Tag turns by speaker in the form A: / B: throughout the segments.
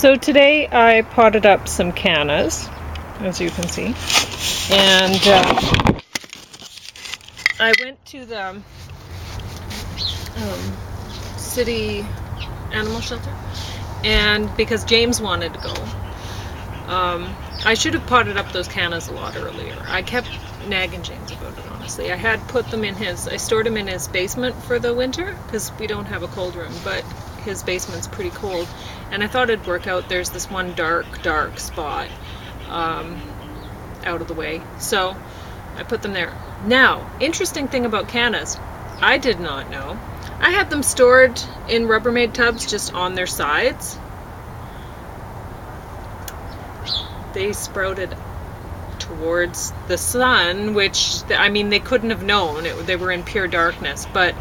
A: So today I potted up some cannas, as you can see, and I went to the city animal shelter, and because James wanted to go, I should have potted up those cannas a lot earlier. I kept nagging James about it, honestly. I had put them in I stored them in his basement for the winter, because we don't have a cold room, but his basement's pretty cold, and I thought it'd work out. There's this one dark spot out of the way, so I put them there. Now, interesting thing about cannas, I did not know. I had them stored in Rubbermaid tubs just on their sides. They sprouted towards the sun, which, I mean, they couldn't have known. They were in pure darkness, but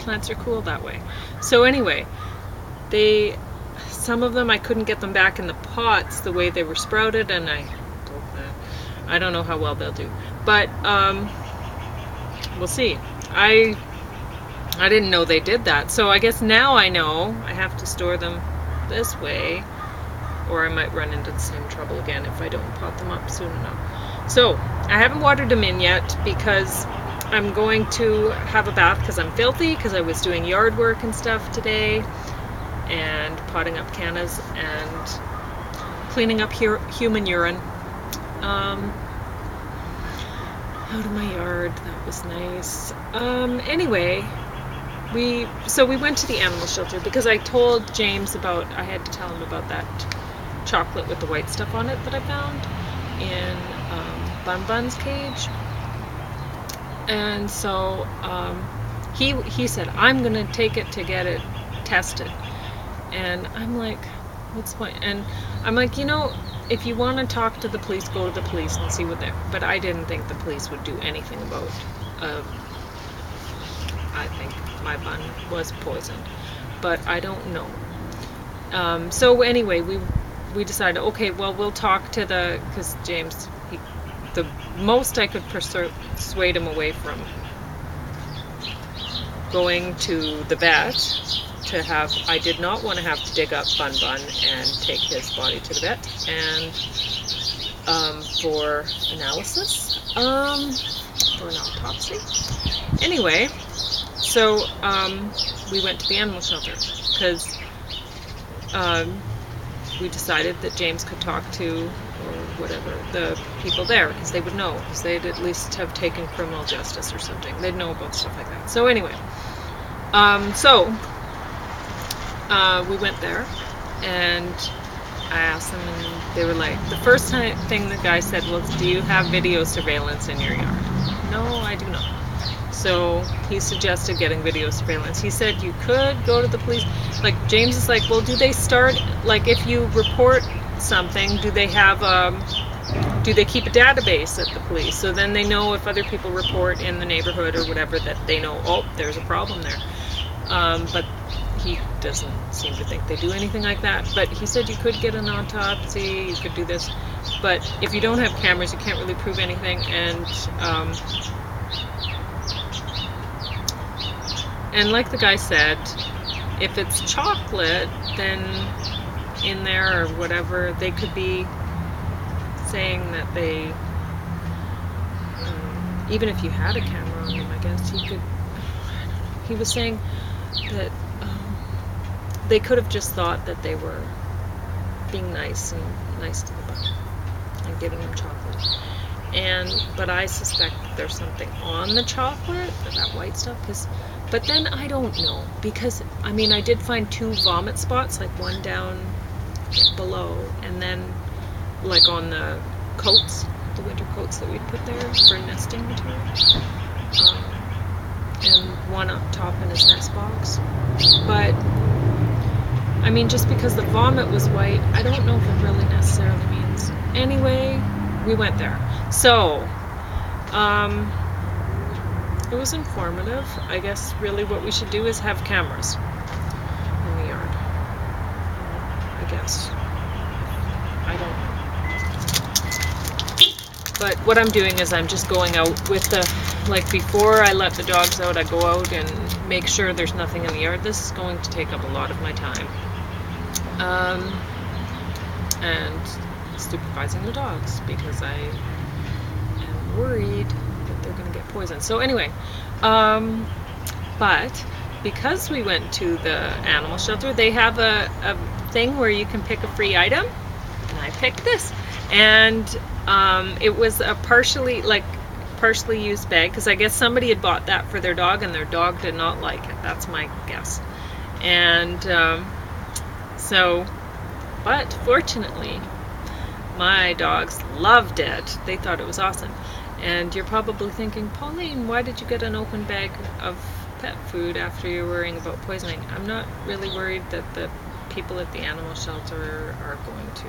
A: plants are cool that way. So anyway, some of them I couldn't get them back in the pots the way they were sprouted, and I don't know how well they'll do, but we'll see. I didn't know they did that, so I guess now I know I have to store them this way, or I might run into the same trouble again if I don't pot them up soon enough. So I haven't watered them in yet because I'm going to have a bath because I'm filthy, because I was doing yard work and stuff today, and potting up cannas and cleaning up human urine out of my yard. That was nice. Anyway, we went to the animal shelter because I told James I had to tell him about that chocolate with the white stuff on it that I found in Bun Bun's cage. And so he said, I'm gonna take it to get it tested. And I'm like, what's the point? And I'm like, if you want to talk to the police, go to the police and see what they're... But I didn't think the police would do anything about I think my bun was poisoned, but I don't know. So anyway, we decided, okay, well, we'll talk to because James, the most I could persuade him away from going to the vet I did not want to have to dig up Bun Bun and take his body to the vet and for analysis, for an autopsy. Anyway, so we went to the animal shelter because we decided that James could talk to, or whatever, the people there, because they would know, because they'd at least have taken criminal justice or something. They'd know about stuff like that. So anyway, we went there, and I asked them, and they were like, the first thing the guy said was, do you have video surveillance in your yard? No, I do not. So he suggested getting video surveillance. He said you could go to the police. Like, James is like, well, do they start, like, if you report something, do they keep a database at the police? So then they know if other people report in the neighborhood or whatever, that they know, oh, there's a problem there. But he doesn't seem to think they do anything like that. But he said you could get an autopsy, you could do this. But if you don't have cameras, you can't really prove anything. And like the guy said, if it's chocolate, then in there or whatever, they could be saying that they, even if you had a camera on them, I guess he was saying that they could have just thought that they were being nice to the bun and giving him chocolate. But I suspect that there's something on the chocolate, that white stuff, but then I don't know, because, I mean, I did find 2 vomit spots, like one down below, and then, like, on the coats, the winter coats that we'd put there for nesting material, and one up top in his nest box. But, I mean, just because the vomit was white, I don't know if it really necessarily means. Anyway, we went there. So, it was informative. I guess really what we should do is have cameras in the yard. I guess. I don't know. But what I'm doing is I'm just going out with before I let the dogs out, I go out and make sure there's nothing in the yard. This is going to take up a lot of my time. and supervising the dogs because I am worried that they're going to get poisoned. So anyway, but because we went to the animal shelter, they have a thing where you can pick a free item, and I picked this, and it was a partially used bag, because I guess somebody had bought that for their dog and their dog did not like it. That's my guess. And but fortunately, my dogs loved it. They thought it was awesome. And you're probably thinking, Pauline, why did you get an open bag of pet food after you're worrying about poisoning? I'm not really worried that the people at the animal shelter are going to.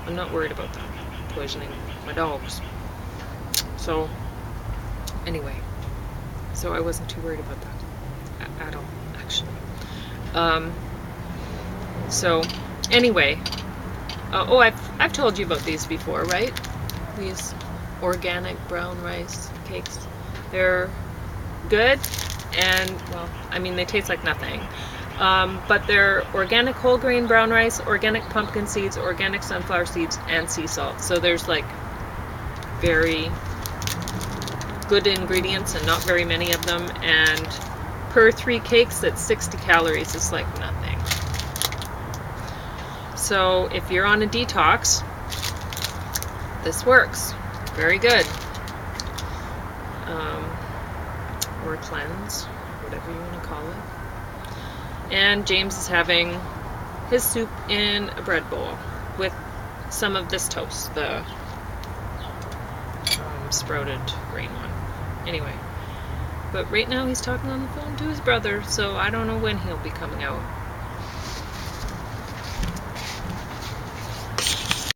A: I'm not worried about that, poisoning my dogs. So anyway, so I wasn't too worried about that at all, actually. So anyway, I've told you about these before, right? These organic brown rice cakes. They're good, and well, I mean, they taste like nothing. But they're organic whole grain brown rice, organic pumpkin seeds, organic sunflower seeds, and sea salt. So there's like very good ingredients and not very many of them. And per 3 cakes, that's 60 calories. It's like nothing. So if you're on a detox, this works. Very good. Or a cleanse, whatever you want to call it. And James is having his soup in a bread bowl with some of this toast, the sprouted grain one. Anyway, but right now he's talking on the phone to his brother, so I don't know when he'll be coming out.